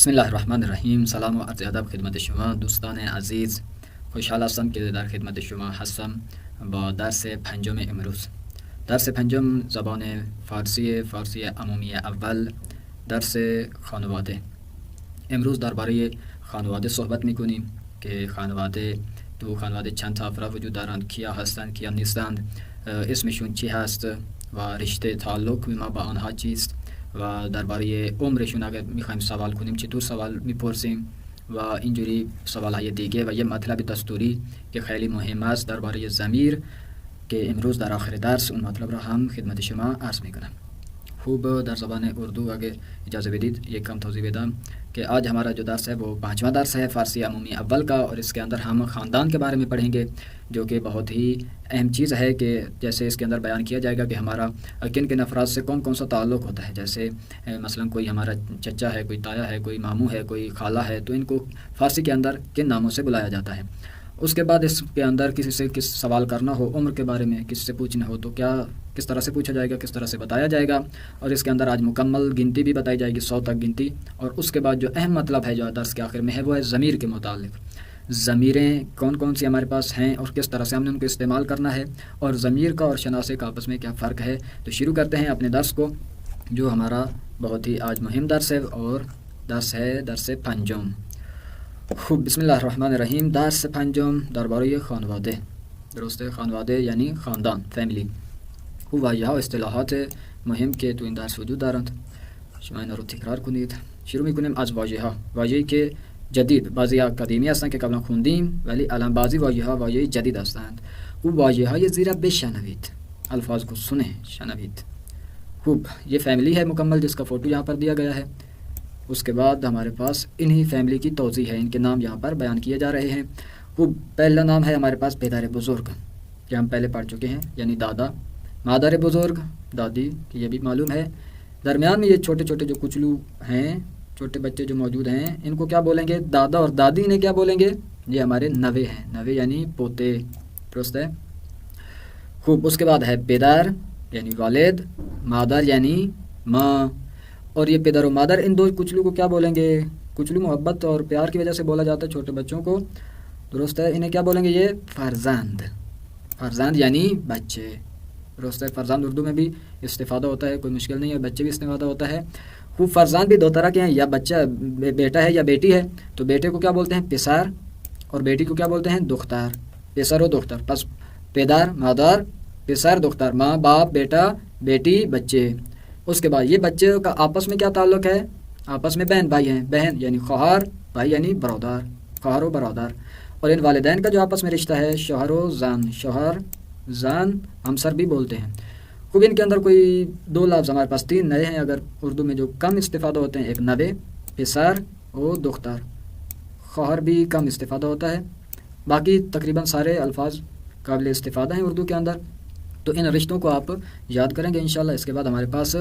بسم الله الرحمن الرحیم. سلام و عرض ادب خدمت شما دوستان عزیز. خوشحال هستم که در خدمت شما هستم با درس پنجم امروز. درس پنجم زبان فارسی عمومی اول، درس خانواده. امروز درباره خانواده صحبت میکنیم که دو خانواده چند تا افراد وجود دارند، کیا هستند کیا نیستند، اسمشون چی هست و رشته تعلق ما با آنها چیست و درباره عمرشون اگر میخوایم سوال کنیم چطور سوال میپرسیم و اینجوری سوالهای دیگه. و یه مطلب دستوری که خیلی مهم است درباره ضمیر که امروز در آخر درس اون مطلب را هم خدمت شما عرض میکنم. خوب در زبان اردو اگر اجازه بدید یک کم توضیح بدم کہ آج ہمارا جو درس ہے وہ 5واں درس ہے فارسی عمومی اول کا، اور اس کے اندر ہم خاندان کے بارے میں پڑھیں گے جو کہ بہت ہی اہم چیز ہے کہ جیسے اس کے اندر بیان کیا جائے گا کہ ہمارا کن کن افراد سے کون کون سا تعلق ہوتا ہے. جیسے مثلا کوئی ہمارا چچا ہے، کوئی تایا ہے، کوئی ماموں ہے، کوئی خالہ ہے، تو ان کو فارسی کے اندر کن ناموں سے بلایا جاتا ہے. اس کے بعد اس کے اندر کسی سے کس سوال کرنا ہو عمر کے بارے میں، کسی سے پوچھنا ہو تو کس طرح سے پوچھا جائے گا، کس طرح سے بتایا جائے گا. اور اس کے اندر آج مکمل گنتی بھی بتائی جائے گی، 100 تک گنتی. اور اس کے بعد جو اہم مطلب ہے جو درس کے آخر میں ہے وہ ہے ضمیر کے متعلق. ضمیریں کون کون سی ہمارے پاس ہیں اور کس طرح سے ہم نے ان کو استعمال کرنا ہے، اور ضمیر کا اور شناسے کا آپس میں کیا فرق ہے. تو شروع کرتے ہیں اپنے درس کو جو ہمارا بہت ہی آج مہم درس ہے، اور درس ہے درس پنجم. خوب بسم الله الرحمن الرحیم. درس پنجم درباره خانواده. درسته، خانواده یعنی خاندان، فامیلی. خوب واژه ها و اصطلاحات مهم که تو این درس وجود دارند شما اینا رو تکرار کنید. شروع میکنیم از واژه ها. واژه‌ای که جدید، بعضی ها قدیمی هستند که قبلا خوندیم ولی الان بعضی واژه ها واژه جدید هستند. خوب واژه های زیر بشنوید، الفاظ کو سنیں شنوید. خوب یہ فیملی ہے مکمل جس کا فوٹو یہاں پر دیا گیا ہے. اس کے بعد ہمارے پاس انہی فیملی کی توضیح ہے، ان کے نام یہاں پر بیان کیے جا رہے ہیں. خوب پہلا نام ہے ہمارے پاس پدر بزرگ، یہ ہم پہلے پڑھ چکے ہیں، یعنی دادا. مادر بزرگ دادی، یہ بھی معلوم ہے. درمیان میں یہ چھوٹے چھوٹے جو کچلو ہیں، چھوٹے بچے جو موجود ہیں، ان کو کیا بولیں گے؟ دادا. اور دادی نے کیا بولیں گے؟ یہ ہمارے نوے ہیں، نوے یعنی پوتے. درست ہے. خوب اس کے بعد ہے پدر یعنی والد، مادر یعنی ماں. اور یہ پدر و مادر ان دو کچلو کو کیا بولیں گے؟ کچلو محبت اور پیار کی وجہ سے بولا جاتا ہے چھوٹے بچوں کو. درست ہے. انہیں کیا بولیں گے؟ یہ فرزند. فرزند یعنی بچے. درست ہے. فرزند اردو میں بھی استفادہ ہوتا ہے، کوئی مشکل نہیں ہے، بچے بھی استفادہ ہوتا ہے. خوب فرزند بھی دو طرح کے ہیں، یا بچہ بیٹا ہے یا بیٹی ہے، تو بیٹے کو کیا بولتے ہیں؟ پسر، اور بیٹی کو کیا بولتے ہیں؟ دختر. پسر و دختر. پس پدر مادر، پسر دختر، ماں باپ بیٹا بیٹی بچے. اس کے بعد یہ بچے کا آپس میں کیا تعلق ہے؟ آپس میں بہن بھائی ہیں. بہن یعنی خواہر، بھائی یعنی برادر، خواہر و برادر. اور ان والدین کا جو آپس میں رشتہ ہے شوہر و زن، شوہر زن ہمسر بھی بولتے ہیں. خوب ان کے اندر کوئی دو لفظ ہمارے پاس 3 نئے ہیں اگر اردو میں جو کم استفادہ ہوتے ہیں، ایک نوے، پسر و دختر. خواہر بھی کم استفادہ ہوتا ہے، باقی تقریباً سارے الفاظ قابل استفادہ ہیں اردو کے اندر. تو ان رشتوں کو آپ یاد کریں گے انشاءاللہ. اس کے بعد ہمارے پاس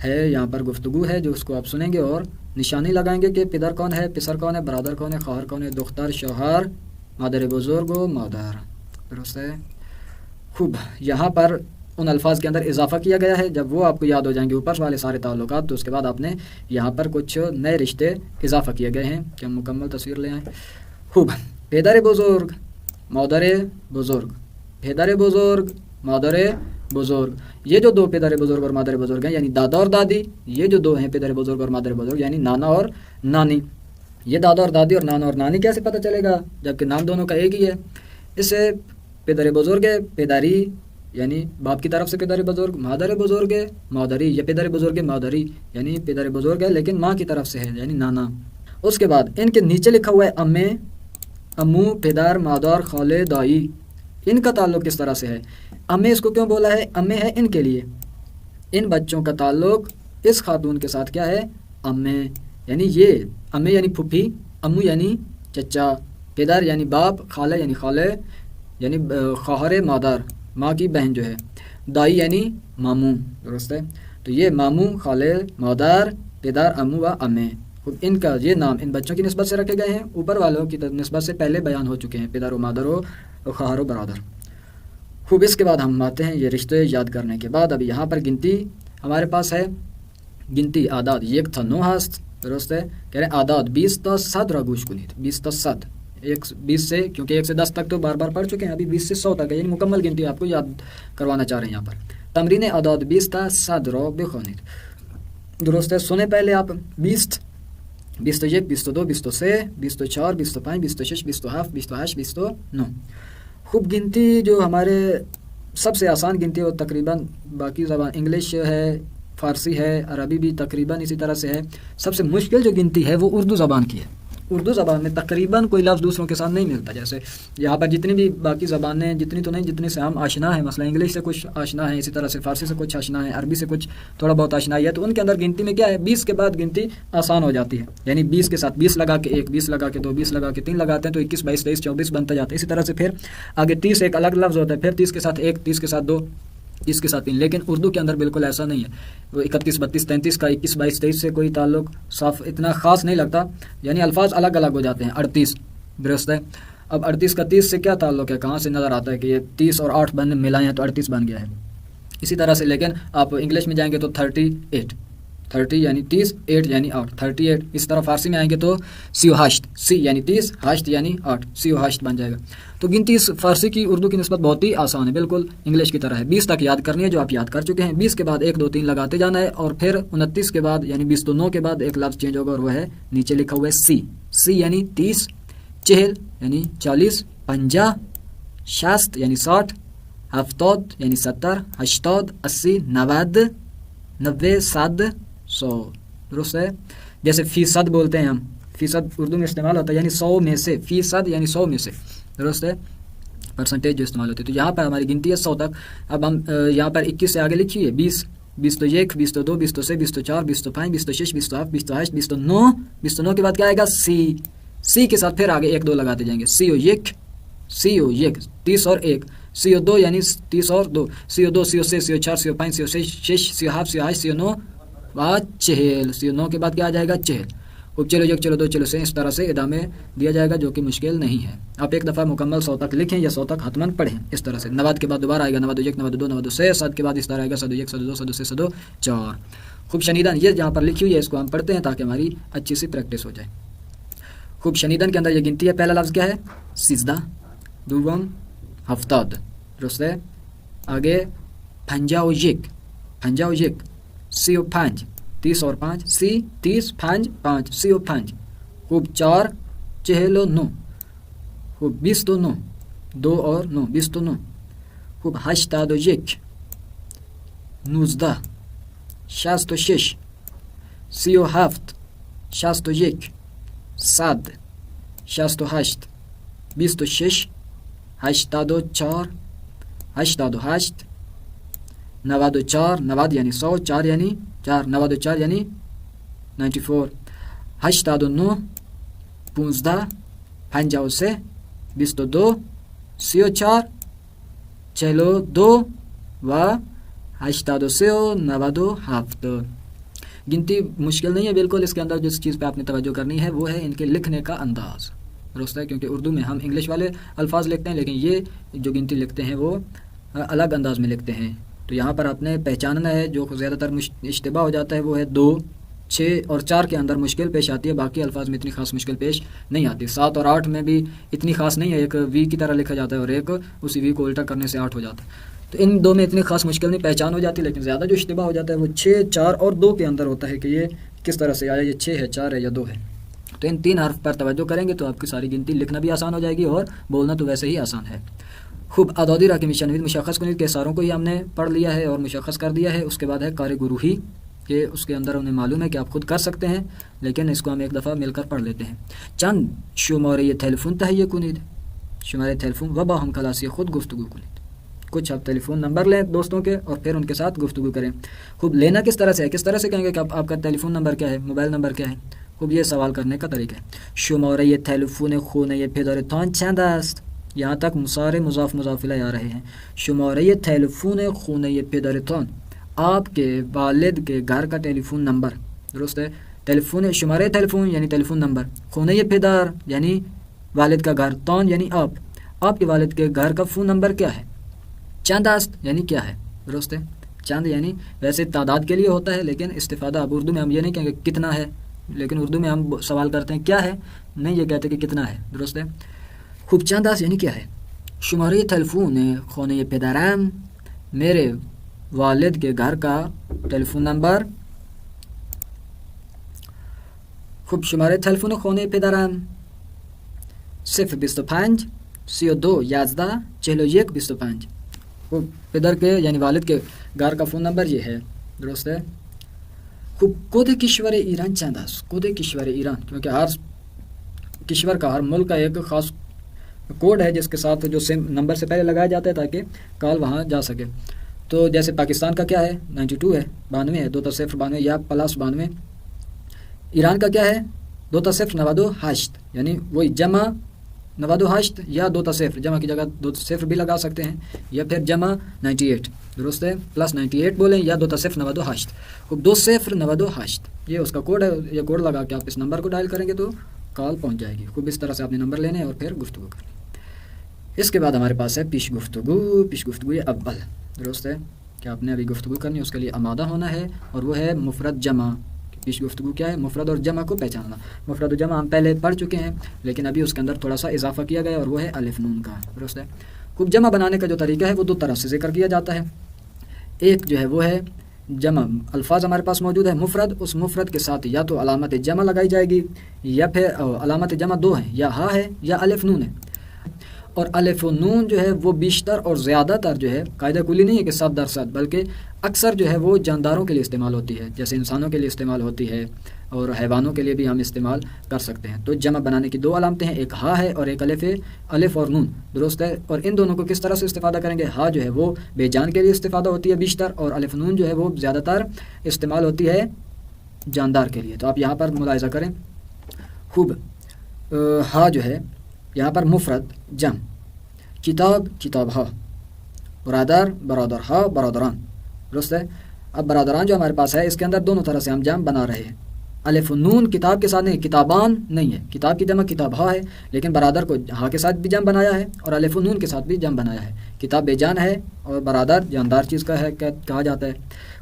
ہے یہاں پر گفتگو ہے جو اس کو آپ سنیں گے اور نشانی لگائیں گے کہ پدر کون ہے، پسر کون ہے، برادر کون ہے، خواہر کون ہے، دختر، شوہر، مادر بزرگ و مادر. درست ہے. خوب یہاں پر ان الفاظ کے اندر اضافہ کیا گیا ہے. جب وہ آپ کو یاد ہو جائیں گے اوپر والے سارے تعلقات، تو اس کے بعد آپ نے یہاں پر کچھ نئے رشتے اضافہ کیے گئے ہیں کہ ہم مکمل تصویر لے آئیں. خوب پدر بزرگ، مادر بزرگ، پدر بزرگ، مادر بزرگ. یہ جو دو پدر بزرگ اور مادر بزرگ ہیں یعنی دادا اور دادی، یہ جو دو ہیں پدر بزرگ اور مادر بزرگ یعنی نانا اور نانی. یہ دادا اور دادی اور نانا اور نانی کیسے پتہ چلے گا جبکہ نام دونوں کا ایک ہی ہے؟ اس سے پدر بزرگ ہے پدری یعنی باپ کی طرف سے پدر بزرگ، مادر بزرگ ہے مادری، یا پدر بزرگ ہے مادری یعنی پدر بزرگ ہے لیکن ماں کی طرف سے ہے یعنی نانا. اس کے بعد ان کے نیچے لکھا ہوا ہے امے، امو، پدر، مادر، خالے، دائی. ان کا تعلق کس طرح سے ہے؟ امے اس کو کیوں بولا ہے؟ امے ہے ان کے لیے. ان بچوں کا تعلق اس خاتون کے ساتھ کیا ہے؟ امے. یعنی یہ امے یعنی پھپھی، امو یعنی چچا، پدر یعنی باپ، خالہ یعنی خالے یعنی خواہر مادر، ماں کی بہن جو ہے، دائی یعنی ماموں. درست ہے. تو یہ ماموں، خالے، مادر، پدر، امو و امے. ان کا یہ نام ان بچوں کی نسبت سے رکھے گئے ہیں، اوپر والوں کی نسبت سے پہلے بیان ہو چکے ہیں، پدر و مادر و خواہر و برادر. خوب اس کے بعد ہم آتے ہیں یہ رشتے یاد کرنے کے بعد. اب یہاں پر گنتی ہمارے پاس ہے، گنتی اعداد یک تا 9 هست درست ہے. کہہ رہے ہیں اعداد 20 تا 100 را گوش کنید. 20 تا 100 20 سے، کیونکہ 1 سے 10 تک تو بار بار پڑھ چکے ہیں، ابھی 20 سے 100 تک ہے، یعنی مکمل گنتی آپ کو یاد کروانا چاہ رہے ہیں یہاں پر. تمرین اعداد 20 تا 100 را بخوانید. درست ہے. سنیں پہلے آپ 20 21 22 23 24 25 26 27 28 29. خوب گنتی جو ہمارے سب سے آسان گنتی ہے وہ تقریباً باقی زبان انگلش ہے، فارسی ہے، عربی بھی تقریباً اسی طرح سے ہے. سب سے مشکل جو گنتی ہے وہ اردو زبان کی ہے. اردو زبان میں تقریباً کوئی لفظ دوسروں کے ساتھ نہیں ملتا. جیسے یہاں پر جتنی بھی باقی زبانیں، جتنی تو نہیں، جتنی سے ہم آشنا ہیں، مثلا انگلش سے کچھ آشنا ہے، اسی طرح سے فارسی سے کچھ آشنا ہے، عربی سے کچھ تھوڑا بہت آشنائی ہے، تو ان کے اندر گنتی میں کیا ہے 20 کے بعد گنتی آسان ہو جاتی ہے. یعنی 20 کے ساتھ 20 لگا کے 1، 20 لگا کے 2، 20 لگا کے 3 لگاتے ہیں تو 21 22 23 24 بنتا جاتا ہے. اسی طرح سے پھر آگے 30 ایک الگ لفظ ہوتا ہے، پھر 30 کے ساتھ 1، 30 کے ساتھ 2، 30 کے ساتھ 3. لیکن اردو کے اندر بالکل ایسا نہیں ہے. وہ 31 32 33 کا 21 22 23 سے کوئی تعلق صاف اتنا خاص نہیں لگتا، یعنی الفاظ الگ الگ ہو جاتے ہیں. 38 درست ہے. اب 38 کا 30 سے کیا تعلق ہے؟ کہاں سے نظر آتا ہے کہ یہ 30 اور 8 بن ملائے ہیں تو 38 بن گیا ہے. اسی طرح سے لیکن آپ انگلش میں جائیں گے تو 30 یعنی 30، 8 یعنی 8، 38. اس طرح فارسی میں آئیں گے تو 38، سی یعنی 30، 8 یعنی 8، 38 بن جائے گا. تو گنتی اس فارسی کی اردو کی نسبت بہت ہی آسان ہے، بالکل انگلش کی طرح ہے. 20 تک یاد کرنی ہے جو آپ یاد کر چکے ہیں. 20 کے بعد 1 2 3 لگاتے جانا ہے، اور پھر 29 کے بعد یعنی 20 تو 9 کے بعد ایک لفظ چینج ہوگا اور وہ ہے نیچے لکھا ہوا ہے سی یعنی 30، 40 یعنی 40، 50، 60 یعنی 60، 70 یعنی 70، 80 80، 90 90، 100 100. درست ہے. جیسے فیصد بولتے ہیں ہم، فیصد اردو میں استعمال ہوتا ہے یعنی 100 میں سے، فیصد یعنی 100 میں سے. درست ہے. پرسنٹیج جو استعمال ہوتی ہے. تو یہاں پر ہماری گنتی ہے 100 تک. اب ہم یہاں پر 21 سے آگے لکھی ہے 20 21 22 23 24 25 26 27 28 29. 29 کے بعد کیا آئے گا؟ سی کے ساتھ پھر آگے 1 2 لگاتے جائیں گے. سی او یک 30 اور 1، سی او 2 یعنی 30 اور 2، سی او 2 سی او 3 سی او 4 سی او 5 سی او 6 سی او 7 سی او 8 سی او 9 40. سی او 9 کے بعد کیا آ جائے گا؟ 40. اب چلو 1 چلو 2 چلو سے اس طرح سے ادامے دیا جائے گا جو کہ مشکل نہیں ہے. آپ ایک دفعہ مکمل 100 تک لکھیں یا 100 تک حتماً پڑھیں اس طرح سے. 90 کے بعد دوبارہ آئے گا 91 92 93 100 کے بعد اس طرح آئے گا 101 102 103 104. خوب شنیدن یہ جہاں پر لکھی ہوئی ہے اس کو ہم پڑھتے ہیں تاکہ ہماری اچھی سی پریکٹس ہو جائے. خوب شنیدن کے اندر یہ گنتی ہے. پہلا لفظ کیا ہے؟ 13، دوم 70. درست ہے. آگے 51 سی او 5 30 اور 5، سی 30 5 5 سی او 5. خوب 4 49. خوب 20 تو 9 2 اور 9 20 تو 9. خوب 81 19 66 سی او 7 61 100 68 26 84 88 94 90 یعنی 100 4 یعنی 4 94 یعنی 94 89 15 53 22 34 42 و 83 و 97. گنتی مشکل نہیں ہے بالکل. اس کے اندر جس چیز پہ آپ نے توجہ کرنی ہے وہ ہے ان کے لکھنے کا انداز. درست ہے. کیونکہ اردو میں ہم انگلش والے الفاظ لکھتے ہیں لیکن یہ جو گنتی لکھتے ہیں وہ الگ انداز میں لکھتے ہیں. تو یہاں پر آپ نے پہچاننا ہے. جو زیادہ تر اشتباہ ہو جاتا ہے وہ ہے 2 6 اور 4 کے اندر مشکل پیش آتی ہے. باقی الفاظ میں اتنی خاص مشکل پیش نہیں آتی. 7 اور 8 میں بھی اتنی خاص نہیں ہے. ایک وی کی طرح لکھا جاتا ہے اور ایک اسی وی کو الٹا کرنے سے 8 ہو جاتا ہے. تو ان دو میں اتنی خاص مشکل نہیں پہچان ہو جاتی. لیکن زیادہ جو اشتباہ ہو جاتا ہے وہ 6 4 اور 2 کے اندر ہوتا ہے کہ یہ کس طرح سے آیا, یہ 6 ہے 4 ہے یا 2 ہے. تو ان 3 حرف پر توجہ کریں گے تو آپ کی ساری گنتی لکھنا بھی آسان ہو جائے گی اور بولنا تو ویسے ہی آسان ہے. خوب اعدادی راکمی شنوید مشخص کنید کے ساروں کو ہی ہم نے پڑھ لیا ہے اور مشخص کر دیا ہے. اس کے بعد ہے کار گروہی کہ اس کے اندر انہیں معلوم ہے کہ آپ خود کر سکتے ہیں لیکن اس کو ہم ایک دفعہ مل کر پڑھ لیتے ہیں. چند شماره تلفن تهیه کنید. شماره تلفن و با هم کلاسی خود گفتگو کنید. کچھ آپ ٹیلیفون نمبر لیں دوستوں کے اور پھر ان کے ساتھ گفتگو کریں. خوب لینا کس طرح سے ہے, کس طرح سے کہیں گے کہ آپ کا ٹیلیفون نمبر کیا ہے, موبائل نمبر کیا ہے. خوب یہ سوال کرنے کا طریقہ ہے. شماره تلفن خانه پدرتان چند است. یہاں تک مسار مضاف مضاف الیہ آ رہے ہیں. شماره تلفن خانه پدرتان, آپ کے والد کے گھر کا ٹیلیفون نمبر. درست ہے. ٹیلیفون شماره تلفون یعنی ٹیلیفون نمبر, خانه پدر یعنی والد کا گھر, تان یعنی آپ کے والد کے گھر کا فون نمبر کیا ہے. چند است یعنی کیا ہے. درست ہے. چند یعنی ویسے تعداد کے لیے ہوتا ہے لیکن استفادہ اب اردو میں ہم یہ نہیں کہیں گے کتنا ہے, لیکن اردو میں ہم سوال کرتے ہیں کیا ہے، نہیں یہ کہتے کہ کتنا ہے. درست ہے. خوب چند است یعنی کیا ہے؟ شماره تلفن خانه پدرم، میرے والد کے گھر کا ٹیلیفون نمبر. خوب شماره تلفن خانه پدرم 025 32 11 41 25. خوب پدر کے یعنی والد کے گھر کا فون نمبر یہ ہے. درست ہے. خوب کود کشور ایران چند است؟ کود کشور ایران، کیونکہ ہر کشور کا، ہر ملک کا ایک خاص کوڈ ہے جس کے ساتھ جو سم نمبر سے پہلے لگایا جاتا ہے تاکہ کال وہاں جا سکے. تو جیسے پاکستان کا کیا ہے 92 ہے، 92 ہے، 2-0-92 یا +92. ایران کا کیا ہے 2-0-92 یعنی وہی جمع 92 یا 2-0 جمع کی جگہ 2-0 بھی لگا سکتے ہیں یا پھر جمع 98. درست ہے. +98 بولیں یا 2-0-92. خوب 2-0-92 یہ اس کا کوڈ ہے. یہ کوڈ لگا کے آپ اس نمبر کو ڈائل کریں گے تو کال پہنچ جائے گی. خوب اس طرح سے آپ نے نمبر لینے اور پھر گفتگو کرنی. اس کے بعد ہمارے پاس ہے پیش گفتگو. پیش گفتگو اول. درست ہے کہ آپ نے ابھی گفتگو کرنی، اس کے لیے آمادہ ہونا ہے، اور وہ ہے مفرد جمع. پیش گفتگو کیا ہے؟ مفرد اور جمع کو پہچاننا. مفرد و جمع ہم پہلے پڑھ چکے ہیں لیکن ابھی اس کے اندر تھوڑا سا اضافہ کیا گیا اور وہ ہے الف نون کا. درست ہے. خوب جمع بنانے کا جو طریقہ ہے وہ 2 طرح سے ذکر کیا جاتا ہے. ایک جو ہے وہ ہے جمع الفاظ ہمارے پاس موجود ہے مفرد، اس مفرد کے ساتھ یا تو علامت جمع لگائی جائے گی یا پھر علامت جمع 2 ہیں، یا ہا ہے یا الف نون ہے. اور الف و نون جو ہے وہ بیشتر اور زیادہ تر جو ہے قاعدہ کلی نہیں ہے کہ 7% بلکہ اکثر جو ہے وہ جانداروں کے لیے استعمال ہوتی ہے، جیسے انسانوں کے لیے استعمال ہوتی ہے اور حیوانوں کے لیے بھی ہم استعمال کر سکتے ہیں. تو جمع بنانے کی 2 علامتیں ہیں، ایک ہا ہے اور ایک الف ہے، الف اور نون. درست ہے. اور ان دونوں کو کس طرح سے استفادہ کریں گے؟ ہا جو ہے وہ بے جان کے لیے استفادہ ہوتی ہے بیشتر، اور الف نون جو ہے وہ زیادہ تر استعمال ہوتی ہے جاندار کے لیے. تو آپ یہاں پر ملاحظہ کریں. خوب ہا جو ہے یہاں پر مفرد جمع، کتاب کتاب ہا، برادر برادر ہا، برادران. درست ہے. اب برادران جو ہمارے پاس ہے اس کے اندر دونوں طرح سے ہم جمع بنا رہے ہیں. الف نون کتاب کے ساتھ نہیں، کتابان نہیں ہے. کتاب کی جمع کتاب ہا ہے، لیکن برادر کو ہا کے ساتھ بھی جمع بنایا ہے اور الف نون کے ساتھ بھی جمع بنایا ہے. کتاب بے جان ہے اور برادر جاندار چیز کا ہے کہا جاتا ہے.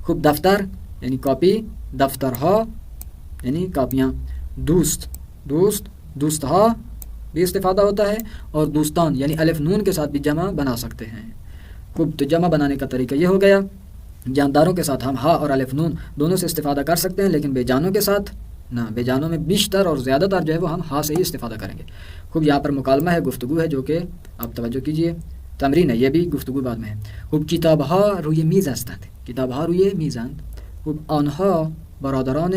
خوب دفتر یعنی کاپی، دفتر ہا یعنی کاپیاں. دوست دوست دوست ہا بھی استفادہ ہوتا ہے، اور دوستان یعنی الف نون کے ساتھ بھی جمع بنا سکتے ہیں. خوب تو جمع بنانے کا طریقہ یہ ہو گیا. جانداروں کے ساتھ ہم ہا اور الف نون دونوں سے استفادہ کر سکتے ہیں، لیکن بے جانوں کے ساتھ نہ. بے جانوں میں بیشتر اور زیادہ تر جو ہے وہ ہم ہا سے ہی استفادہ کریں گے. خوب یہاں پر مکالمہ ہے، گفتگو ہے، جو کہ آپ توجہ کیجئے. تمرین ہے، یہ بھی گفتگو بعد میں ہے. خوب کتاب ہا روی میز هستند. کتاب ہا روی میزند. خوب آنها برادران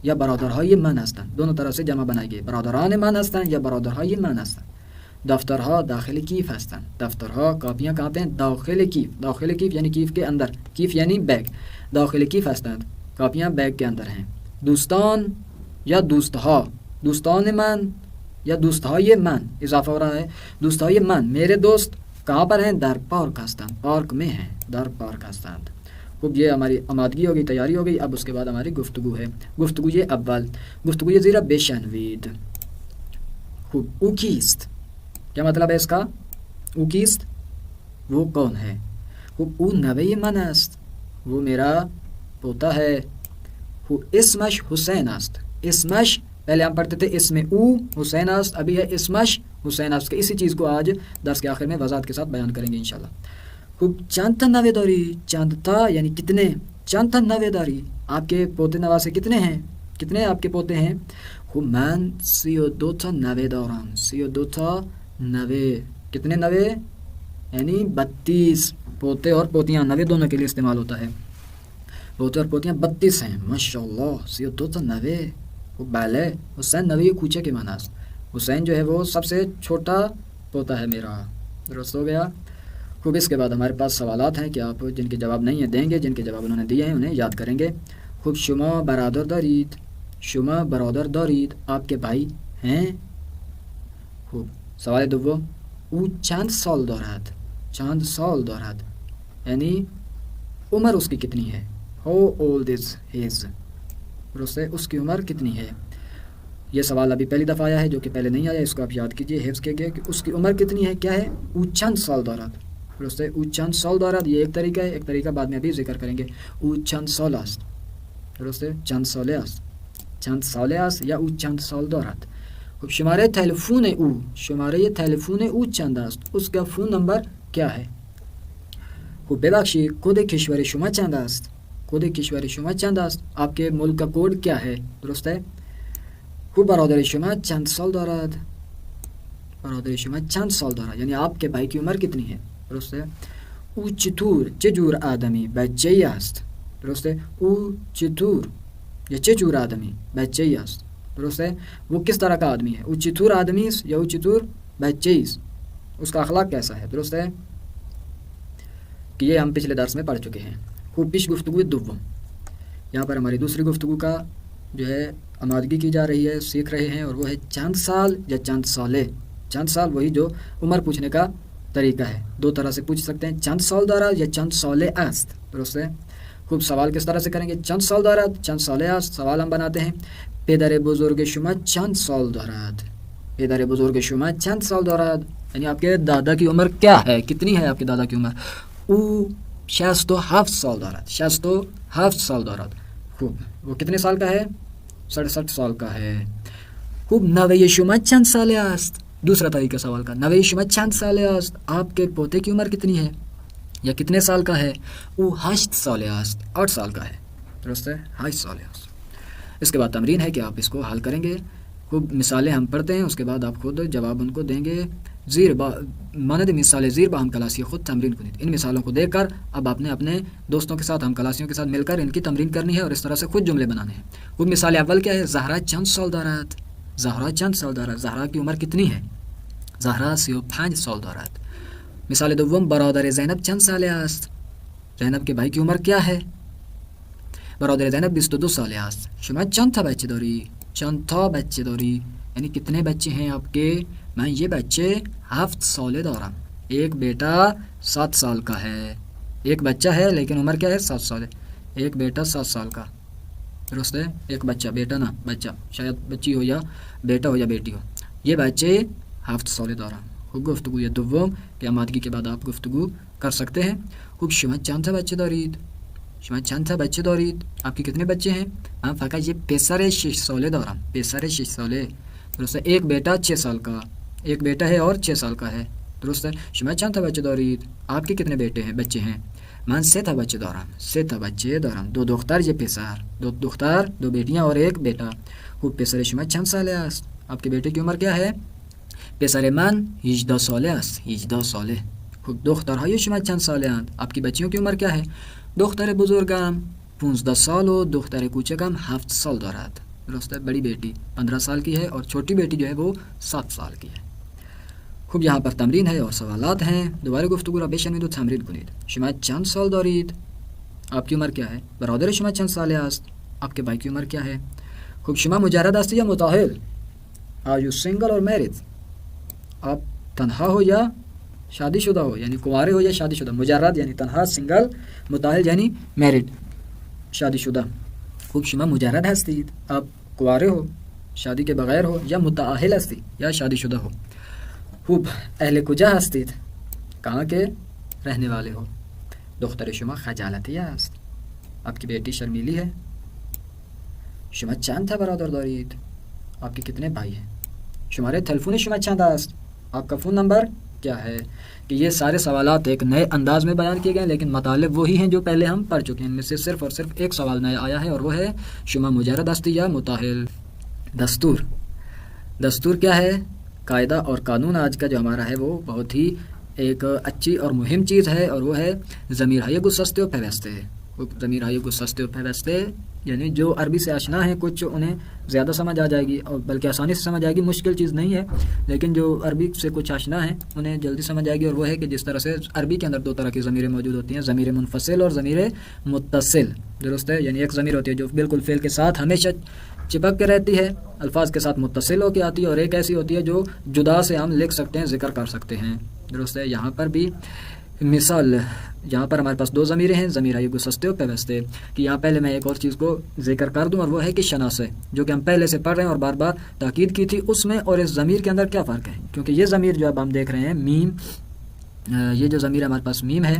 یا برادرهای من هستند. دونوں طرح سے جمع بنائیے. برادران من هستند یا برادرهای من هستند. دفترها داخل کیف هستند. دفترها کاپیاں کہاں پہ ہیں؟ داخل کیف. داخل کیف یعنی کیف کے اندر، کیف یعنی بیگ. داخل کیف هستند کاپیاں بیگ کے اندر ہیں. دوستان یا دوستها، دوستان من یا دوستهای من اضافہ ہو رہا ہے. دوستهای من میرے دوست کہاں پر ہیں؟ در پارک هستند. پارک میں ہیں، در پارک هستند. خوب یہ ہماری آمادگی ہوگی، تیاری ہو گئی. اب اس کے بعد ہماری گفتگو ہے. گفتگو یہ اول. گفتگو یہ زیرا بشنوید. خوب او کیست؟ کیا مطلب ہے اس کا؟ او کیست وہ کون ہے؟ خوب او نوے من است. وہ میرا پوتا ہے. خوب اسمش حسین است. اسمش پہلے ہم پڑھتے تھے اسم او حسین است، ابھی ہے اسمش حسین است. اسی چیز کو آج درس کے آخر میں وضاحت کے ساتھ بیان کریں گے انشاءاللہ. خوب چند تا نوے داری. چند تا یعنی کتنے. چند تا نوے داری. آپ کے پوتے نواسے کتنے ہیں؟ کتنے آپ کے پوتے ہیں؟ خوب من 32 تا نوے دارم. 32 تا نوے. کتنے نوے؟ یعنی 32 پوتے اور پوتیاں. نوے دونوں کے لیے استعمال ہوتا ہے. پوتے اور پوتیاں 32 ہیں. ماشاءاللہ 32 تا نوے. خوب بله. حسین نوے کوچه کے معنی است. حسین جو ہے وہ سب سے چھوٹا پوتا ہے میرا. درست ہو گیا. خوب اس کے بعد ہمارے پاس سوالات ہیں کہ آپ جن کے جواب نہیں ہیں دیں گے، جن کے جواب انہوں نے دیے ہیں انہیں یاد کریں گے. خوب شما برادر دارید. شما برادر دارید. آپ کے بھائی ہیں؟ خوب سوال دوم. او چند سال دارد. چند سال دارد یعنی عمر اس کی کتنی ہے. How old is his. درست ہے، اس کی عمر کتنی ہے. یہ سوال ابھی پہلی دفعہ آیا ہے جو کہ پہلے نہیں آیا، اس کو آپ یاد کیجئے، حفظ کیجئے کہ اس کی عمر کتنی ہے. کیا ہے؟ او چند سال دارد. درست ہے، او چند سال دارد. یہ ایک طریقہ ہے، ایک طریقہ بعد میں ابھی ذکر کریں گے. او چند سال است. درست ہے، چند ساله است. چند سال است یا او چند سال دارد. خب شماره تلفن او چند است؟ اس کا فون نمبر کیا ہے؟ خب ببخشید کد کشور شما چند است؟ کد کشور شما چند است؟ آپ کے ملک کا کوڈ کیا ہے؟ درست ہے. خب برادر شما چند سال دارد؟ برادر شما چند سال دارد یعنی آپ کے بھائی کی عمر کتنی ہے؟ درست ہے. او چه جور آدمی بچه‌ای است؟ درست ہے. او چطور یا چه جور آدمی بچه‌ای است؟ درست ہے. وہ کس طرح کا آدمی ہے؟ او چطور آدمی است یا او چطور بچه‌ای است؟ اس کا اخلاق کیسا ہے؟ درست ہے کہ یہ ہم پچھلے درس میں پڑھ چکے ہیں. خوب پیش گفتگو دوم، یہاں پر ہماری دوسری گفتگو کا جو ہے آمادگی کی جا رہی ہے، سیکھ رہے ہیں، اور وہ ہے چند سال یا چند سالے. چند سال وہی جو عمر پوچھنے کا طریقہ ہے، دو طرح سے پوچھ سکتے ہیں، چند سال دارد یا چند سالے است. درست ہے. خوب سوال کس طرح سے کریں گے؟ چند سال دارد چند سالے است. سوال ہم بناتے ہیں پدر بزرگ شما چند سال دارد؟ پدر بزرگ شما چند سال دارد یعنی آپ کے دادا کی عمر کیا ہے؟ کتنی ہے آپ کے دادا کی عمر؟ او 67 سال دارد. 67 سال دارد. خوب وہ کتنے سال کا ہے؟ 67 سال کا ہے. خوب نوه شما چند ساله است؟ دوسرا طریقہ سوال کا، نوه شما چند ساله است؟ آپ کے پوتے کی عمر کتنی ہے یا کتنے سال کا ہے؟ او 8 ساله است. 8 سال کا ہے. درست ہے. 8 ساله است. اس کے بعد تمرین ہے کہ آپ اس کو حل کریں گے. خوب مثالیں ہم پڑھتے ہیں، اس کے بعد آپ خود جواب ان کو دیں گے. ماند مثال زیر با ہم کلاسی خود تمرین کنید. ان مثالوں کو دیکھ کر اب آپ نے اپنے دوستوں کے ساتھ، ہم کلاسیوں کے ساتھ مل کر ان کی تمرین کرنی ہے اور اس طرح سے خود جملے بنانے ہیں. وہ مثال اول کیا ہے؟ زہرا چند سال دارد. زہرا چند سال دارد. زہرا کی عمر کتنی ہے؟ زہرا 35 سال دارد. مثال دوم برادر زینب چند ساله است؟ زینب کے بھائی کی عمر کیا ہے؟ برادر زینب 22 ساله است. شما چند تا بچه داری؟ چند تا بچه داری یعنی کتنے بچے ہیں آپ کے؟ میں یہ بچے 7 ساله دارم. ایک بیٹا 7 سال کا ہے. ایک بچہ ہے لیکن عمر کیا ہے؟ 7 سال ہے. ایک بیٹا 7 سال کا. درست ہے. ایک بچہ، بیٹا نا بچہ، شاید بچی ہو یا بیٹا ہو یا بیٹی ہو. یہ بچے 7 ساله دارم. خوب گفتگو یہ دوم کہ آمادگی کے بعد آپ گفتگو کر سکتے ہیں. خوب شما چند تا بچه دارید؟ شما چند تا بچه دارید؟ آپ کے کتنے بچے ہیں؟ من فقط یہ پسر 6 ساله دارم. پسر 6 ساله. درست ہے. ایک بیٹا 6 سال کا، ایک بیٹا ہے اور 6 سال کا ہے. درست ہے. شما چند تا بچه دارید؟ آپ کے کتنے بیٹے ہیں، بچے ہیں؟ من 3 تا بچه دارم. 3 تا بچه دارم. 2 دختر یہ پسر، 2 دختر، 2 بیٹیاں اور ایک بیٹا. خوب پسر شما چند ساله است؟ آپ کے بیٹے کی عمر کیا ہے؟ پسر من 18 ساله است. 18 ساله. خوب دخترهای شما چند ساله اند؟ آپ کی بچیوں کی عمر کیا ہے؟ دختر بزرگم 15 سال و دختر کوچکم 7 سال دارد. درست ہے. بڑی بیٹی 15 سال کی ہے اور چھوٹی بیٹی جو ہے وہ 7 سال کی ہے. خوب یہاں پر تمرین ہے اور سوالات ہیں. دوباره گفتگو را بشنوید و تمرین کنید. شما چند سال دارید؟ آپ کی عمر کیا ہے؟ برادر شما چند ساله است؟ آپ کے بھائی کی عمر کیا ہے؟ خوب شما مجرد هستی یا متأهل؟ Are you single or married؟ آپ تنہا ہو یا شادی شدہ ہو، یعنی کنوارے ہو یا شادی شدہ. مجرد یعنی تنہا، سنگل، متأهل یعنی میرڈ، شادی شدہ. خوب شما مجرد هستید؟ آپ کنوارے ہو، شادی کے بغیر ہو، یا متأهل هستید یا شادی شدہ ہو. خوب اهل کجا هستید؟ کہاں کے رہنے والے ہو؟ دختر شما خجالتی است. آپ کی بیٹی شرمیلی ہے. شما چند تا برادر دارید؟ آپ کے کتنے بھائی ہیں؟ شماره تلفن شما چند است؟ آپ کا فون نمبر کیا ہے؟ کہ یہ سارے سوالات ایک نئے انداز میں بیان کیے گئے لیکن مطالب وہی ہیں جو پہلے ہم پڑھ چکے ہیں. ان میں سے صرف اور صرف ایک سوال نیا آیا ہے اور وہ ہے شما مجرد هستی یا متأهل. دستور. دستور کیا ہے؟ قاعدہ اور قانون. آج کا جو ہمارا ہے وہ بہت ہی ایک اچھی اور مہم چیز ہے اور وہ ہے ضمیرهای گسسته و پیوسته. ضمیرهای گسسته و پیوسته یعنی جو عربی سے آشنا ہیں کچھ انہیں زیادہ سمجھ آ جائے گی اور بلکہ آسانی سے سمجھ آئے گی. مشکل چیز نہیں ہے لیکن جو عربی سے کچھ آشنا ہیں انہیں جلدی سمجھ آئے گی. اور وہ ہے کہ جس طرح سے عربی کے اندر 2 طرح کی ضمیریں موجود ہوتی ہیں، ضمیر منفصل اور ضمیر متصل. درست ہے. یعنی ایک ضمیر ہوتی ہے جو بالکل فعل کے ساتھ ہمیشہ چپک کے رہتی ہے، الفاظ کے ساتھ متصل ہو کے آتی ہے، اور ایک ایسی ہوتی ہے جو جدا سے ہم لکھ سکتے ہیں، ذکر کر سکتے ہیں. درست ہے. یہاں پر بھی مثال، یہاں پر ہمارے پاس 2 ضمیریں ہیں، ضمیرهای گسسته و پیوسته. کہ یہاں پہلے میں ایک اور چیز کو ذکر کر دوں اور وہ ہے کہ شناسه، جو کہ ہم پہلے سے پڑھ رہے ہیں اور بار بار تاکید کی تھی اس میں اور اس ضمیر کے اندر کیا فرق ہے. کیونکہ یہ ضمیر جو اب ہم دیکھ رہے ہیں میم، یہ جو ضمیر ہمارے پاس میم ہے،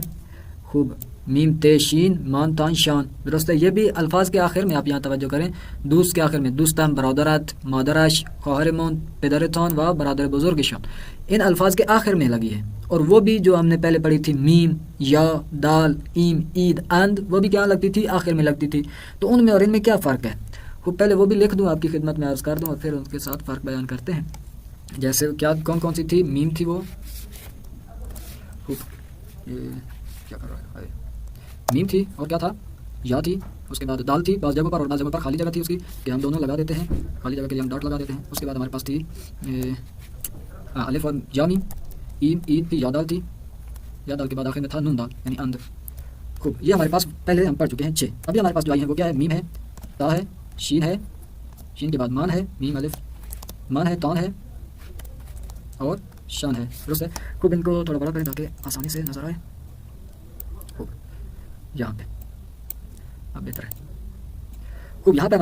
خوب میم تے شین مان تان شان، درست ہے. یہ بھی الفاظ کے آخر میں آپ یہاں توجہ کریں، دوست کے آخر میں دوستان، برادرات، مادرش، خواہر مون، پدرتان و برادر بزرگ شان، ان الفاظ کے آخر میں لگی ہے. اور وہ بھی جو ہم نے پہلے پڑھی تھی میم، یا، دال، ایم، عید، اند، وہ بھی کیا لگتی تھی؟ آخر میں لگتی تھی. تو ان میں اور ان میں کیا فرق ہے؟ وہ پہلے وہ بھی لکھ دوں، آپ کی خدمت میں عرض کر دوں، اور پھر ان کے ساتھ فرق بیان کرتے ہیں. جیسے کیا کون کون سی تھی؟ میم تھی، وہ کیا کر رہا ہے، میم تھی، اور کیا تھا؟ یا تھی. اس کے بعد دال تھی بعض جگہوں پر، اور بعض جگہوں پر خالی جگہ تھی اس کی کہ ہم دونوں لگا دیتے ہیں، خالی جگہ کے لیے ہم ڈاٹ لگا دیتے ہیں. اس کے بعد ہمارے پاس تھی الف اور یا میم، ایم، عید تھی، یا دال تھی، یا دال کے بعد آخر میں تھا نون دال یعنی اند. خوب، یہ ہمارے پاس پہلے ہم پڑھ چکے ہیں 6. ابھی ہمارے پاس جو آئی ہیں وہ کیا ہے؟ میم ہے، تا ہے، شین ہے، شین کے بعد مان ہے، میم الف، مان ہے، تان ہے، اور شان ہے. درست ہے. خوب، ان کو تھوڑا بڑا کریں تاکہ آسانی سے نظر آئے. خوب، یہاں پہ اب بہتر ہے. خوب، یہاں پہ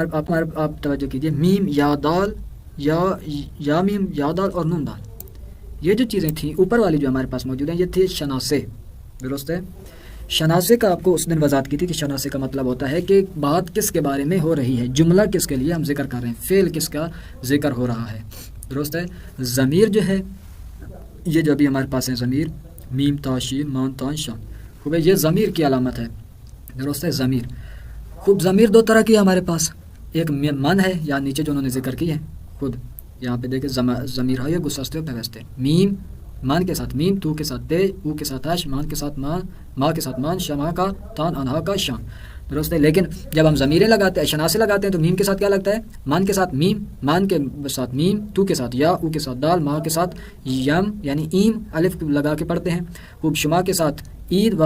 آپ توجہ کیجیے، میم، یا دال، یا میم، یا دال اور نون دال، یہ جو چیزیں تھیں اوپر والی جو ہمارے پاس موجود ہیں، یہ تھے شناسے. درست ہے. شناسے کا آپ کو اس دن وضاحت کی تھی کہ شناسے کا مطلب ہوتا ہے کہ بات کس کے بارے میں ہو رہی ہے، جملہ کس کے لیے ہم ذکر کر رہے ہیں، فعل کس کا ذکر ہو رہا ہے. درست ہے. ضمیر جو ہے، یہ جو ابھی ہمارے پاس ہے ضمیر، میم، تا، شین، مان، تان، شان. خوب ہے، یہ ضمیر کی علامت ہے. درست ہے. ضمیر. خوب، ضمیر دو طرح کی ہے ہمارے پاس، ایک من ہے، یا نیچے جو انہوں نے ذکر کی ہے. خود یہاں پہ دیکھیں، ضمیر ہے گسستے و پیوستے. میم مان کے ساتھ میم، تو کے ساتھ تے، او کے ساتھ اش، مان کے ساتھ مان، ما کے ساتھ مان، شما کا تان، انہا کا شان. درست ہے. لیکن جب ہم ضمیریں لگاتے ہیں، شناسے لگاتے ہیں، تو میم کے ساتھ کیا لگتا ہے؟ مان کے ساتھ میم، مان کے ساتھ میم، تو کے ساتھ یا، او کے ساتھ دال، ما کے ساتھ یم یعنی ایم الف لگا کے پڑھتے ہیں. خوب، شما کے ساتھ عید و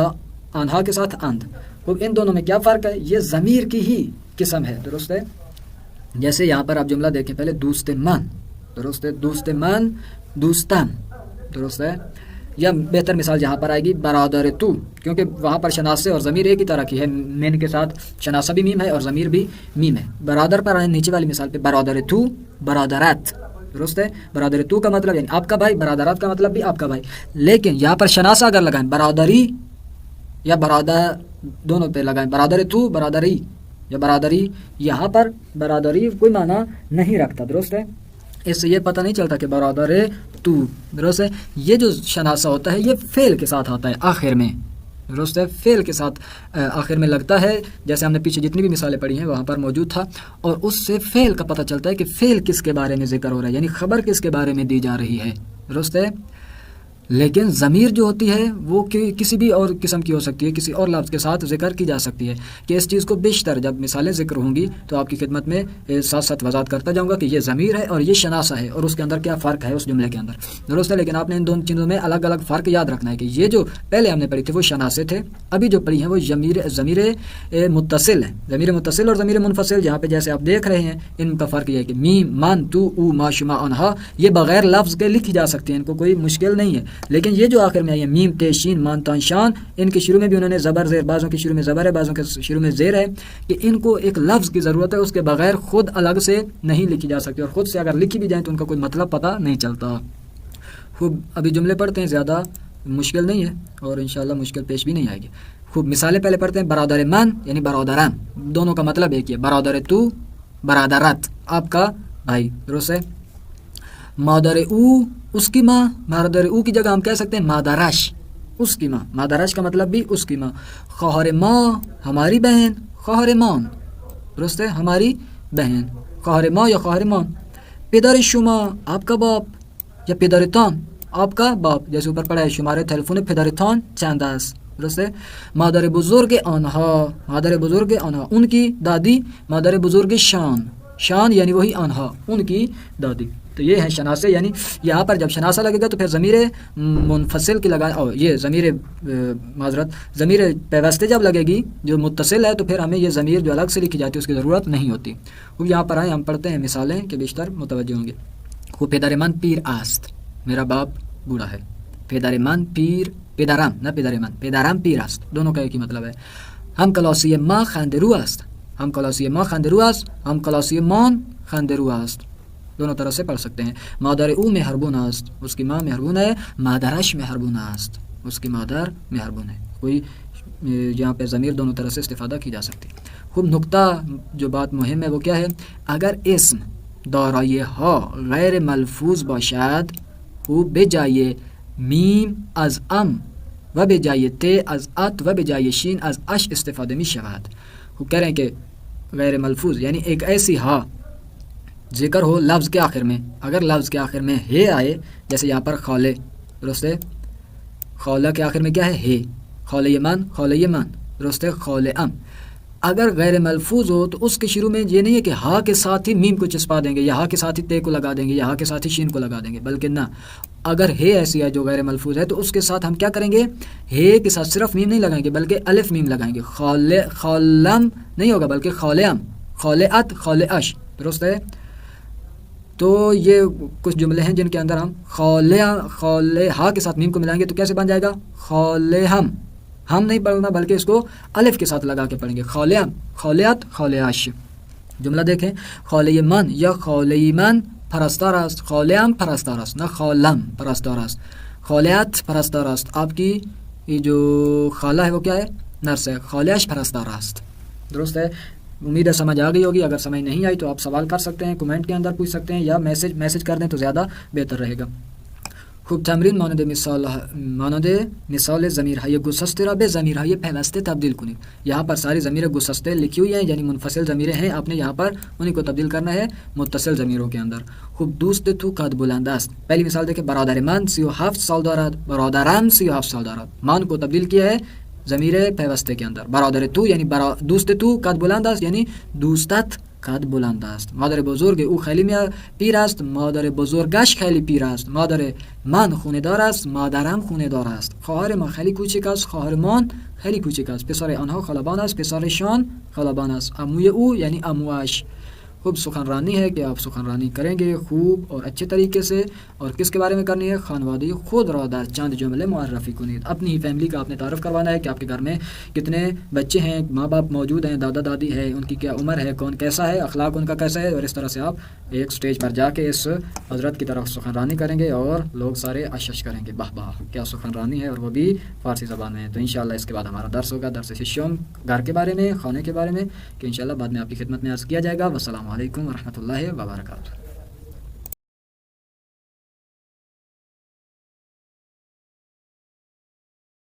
انہا کے ساتھ اند. خوب، ان دونوں میں کیا فرق ہے؟ یہ ضمیر کی ہی قسم ہے. درست ہے. جیسے یہاں پر آپ جملہ دیکھیں پہلے، دوست من. درست ہے. دوست من، دوستان. درست ہے. یا بہتر مثال جہاں پر آئے گی برادر تو، کیونکہ وہاں پر شناسے اور ضمیر ایک ہی طرح کی ہے، مین کے ساتھ شناسہ بھی میم ہے اور ضمیر بھی میم ہے. برادر پر آئیں نیچے والی مثال پہ، برادر تو، برادرات. درست ہے. برادر تو کا مطلب یعنی آپ کا بھائی، برادرات کا مطلب بھی آپ کا بھائی. لیکن یہاں پر شناسہ اگر لگائیں، برادری یا برادر دونوں پہ لگائیں، برادر تو، برادری یا برادری، یہاں پر برادری کوئی معنی نہیں رکھتا. درست ہے. اس سے یہ پتہ نہیں چلتا کہ برادر تو. درست ہے. یہ جو شناسہ ہوتا ہے یہ فعل کے ساتھ آتا ہے آخر میں. درست ہے. فعل کے ساتھ آخر میں لگتا ہے، جیسے ہم نے پیچھے جتنی بھی مثالیں پڑھی ہیں وہاں پر موجود تھا، اور اس سے فعل کا پتہ چلتا ہے کہ فعل کس کے بارے میں ذکر ہو رہا ہے، یعنی خبر کس کے بارے میں دی جا رہی ہے. درست ہے. لیکن ضمیر جو ہوتی ہے وہ کسی بھی اور قسم کی ہو سکتی ہے، کسی اور لفظ کے ساتھ ذکر کی جا سکتی ہے. کہ اس چیز کو بیشتر جب مثالیں ذکر ہوں گی تو آپ کی خدمت میں ساتھ ساتھ وضاحت کرتا جاؤں گا کہ یہ ضمیر ہے اور یہ شناسہ ہے، اور اس کے اندر کیا فرق ہے اس جملے کے اندر. درست ہے. لیکن آپ نے ان دونوں چیزوں میں الگ الگ فرق یاد رکھنا ہے کہ یہ جو پہلے ہم نے پڑھی تھی وہ شناسے تھے، ابھی جو پڑھی ہیں وہ ضمیر متصل ہے. ضمیر متصل اور ضمیر منفصل، جہاں پہ جیسے آپ دیکھ رہے ہیں ان کا فرق یہ ہے کہ میم، مان، تو، او، ما، شما، انہا، یہ بغیر لفظ کے لکھی جا سکتی ہیں، ان کو کوئی مشکل نہیں ہے. لیکن یہ جو آخر میں آئی میم، تے، شین، مان، تان، شان، ان کے شروع میں بھی انہوں نے زبر زیر، بعضوں کے شروع میں زبر ہے، بعضوں کے شروع میں زیر ہے، کہ ان کو ایک لفظ کی ضرورت ہے، اس کے بغیر خود الگ سے نہیں لکھی جا سکتی، اور خود سے اگر لکھی بھی جائیں تو ان کا کوئی مطلب پتہ نہیں چلتا. خوب، ابھی جملے پڑھتے ہیں، زیادہ مشکل نہیں ہے اور انشاءاللہ مشکل پیش بھی نہیں آئے گی. خوب، مثالیں پہلے پڑھتے ہیں. برادر من یعنی برادران، دونوں کا مطلب ایک ہی ہے. برادر تو، برادرات، آپ کا بھائی. درست ہے. مادر او، اس کی ماں. مادر او کی جگہ ہم کہہ سکتے ہیں مادرش، اس کی ماں. مادرش کا مطلب بھی اس کی ماں. خواہر ماں، ہماری بہن. خواہر مان. درست ہے. ہماری بہن. خواہر ماں یا خواہر مان. پدر شما، آپ کا باپ، یا پدرتان، آپ کا باپ. جیسے اوپر پڑھا ہے شمارے تلفون پدرتان چند است. درست ہے. مادر بزرگ آنہا، مادر بزرگ آنہا، ان کی دادی. مادر بزرگ شان، شان یعنی وہی آنہا، ان کی دادی. تو یہ ہے شناسے. یعنی یہاں پر جب شناسہ لگے گا تو پھر ضمیر منفصل کی لگائیں، اور یہ ضمیر پیوستے جب لگے گی جو متصل ہے تو پھر ہمیں یہ ضمیر جو الگ سے لکھی جاتی ہے اس کی ضرورت نہیں ہوتی. وہ یہاں پر آئیں، ہم پڑھتے ہیں مثالیں کہ بیشتر متوجہ ہوں گے. وہ پدر من پیر است، میرا باپ بوڑھا ہے. پدر من پیر، پدرم نہ پدر من، پدرم پیر است، دونوں کا ایک ہی مطلب ہے. ہم کلاسی ما خندرو است، ہم کلاسی ما خندرو است، ہم کلاسی مان خندرو است. دونوں طرح سے پڑھ سکتے ہیں. مادر او مہربون است، اس کی ماں مہربون ہے. مادرش مہربون است، اس کی مادر مہربون ہے. کوئی یہاں پہ ضمیر دونوں طرح سے استفادہ کی جا سکتی. خوب نقطہ جو بات مهم ہے وہ کیا ہے؟ اگر اسم دارای ها غیر ملفوظ باشد خوب به جای میم از ام و به جای ت از ات و به جای شین از اش استفاده می شود. خوب کہہ رہے ہیں کہ غیر ملفوظ یعنی ایک ایسی ہا ذکر ہو لفظ کے آخر میں، اگر لفظ کے آخر میں ہے آئے، جیسے یہاں پر خولے، درست ہے، خولہ کے آخر میں کیا ہے؟ ہے. خولہ یمن، خولہ یمن، درست ہے، خولہ ام. اگر غیر ملفوظ ہو تو اس کے شروع میں یہ نہیں ہے کہ ہا کے ساتھ ہی میم کو چسپا دیں گے یا ہا کے ساتھ ہی تے کو لگا دیں گے یا ہا کے ساتھ ہی شین کو لگا دیں گے، بلکہ نہ، اگر ہے ایسی ہے جو غیر ملفوظ ہے تو اس کے ساتھ ہم کیا کریں گے؟ ہے کے ساتھ صرف میم نہیں لگائیں گے بلکہ الف میم لگائیں گے. خولم نہیں ہوگا بلکہ خولم، خولعت، خولعش، درست ہے. تو یہ کچھ جملے ہیں جن کے اندر ہم خولہا کے ساتھ میم کو ملائیں گے تو کیسے بن جائے گا؟ خولہم. ہم نہیں پڑھنا بلکہ اس کو الف کے ساتھ لگا کے پڑھیں گے. خولہم، خولعت، خولعش. جملہ دیکھیں، خولیمن یا خولیمن پرستار است، خولہم پرستار است، نہ خولم پرستار است. خولعت پرستار است، آپ کی یہ جو خالہ ہے وہ کیا ہے؟ نرس ہے. خولعش پرستار است، درست ہے. امید ہے سمجھ آ گئی ہوگی. اگر سمجھ نہیں آئی تو آپ سوال کر سکتے ہیں، کمنٹ کے اندر پوچھ سکتے ہیں یا میسج کر دیں تو زیادہ بہتر رہے گا. خوب تمرین مانند مثال ضمیرهای گسسته را به ضمیرهای پیوسته تبدیل کنید. یہاں پر ساری ضمیر گسسته لکھی ہوئی ہیں یعنی منفصل ضمیریں ہیں، آپ نے یہاں پر انہیں کو تبدیل کرنا ہے متصل ضمیروں کے اندر. خوب دوست تو قد بلند است. پہلی مثال دیکھیں، برادر من 37 سال دارد، برادرم 37 سال دارد. مان کو تبدیل کیا ہے ضمیر پیوسته کے اندر. برادر تو یعنی دوست تو قد بلند است یعنی دوستت قد بلند است. مادر بزرگ او خیلی پیر است، مادر بزرگش خیلی پیر است. مادر من خونه دار است، مادرم خونه دار است. خواهر ما خیلی کوچک است، خواهرمان خیلی کوچک است. پسر آنها خالبان است، پسرشان خالبان است. عموی او یعنی عموش. خوب سخنرانی ہے کہ آپ سخنرانی کریں گے خوب اور اچھے طریقے سے. اور کس کے بارے میں کرنی ہے؟ خانوادی خود را در چند جملے معرفی کنید. اپنی ہی فیملی کا آپ نے تعارف کروانا ہے کہ آپ کے گھر میں کتنے بچے ہیں، ماں باپ موجود ہیں، دادا دادی ہے، ان کی کیا عمر ہے، کون کیسا ہے، اخلاق ان کا کیسا ہے. اور اس طرح سے آپ ایک سٹیج پر جا کے اس حضرت کی طرف سخنرانی کریں گے اور لوگ سارے اشش کریں گے، واہ واہ کیا سخنرانی ہے، اور وہ بھی فارسی زبان میں. تو انشاءاللہ اس کے بعد ہمارا درس ہوگا، درس ششم، گھر کے بارے میں، کھانے کے بارے میں، کہ انشاءاللہ بعد میں آپ کی خدمت میں عرض کیا جائے گا. والسلام علیکم ورحمۃ اللہ وبرکاتہ.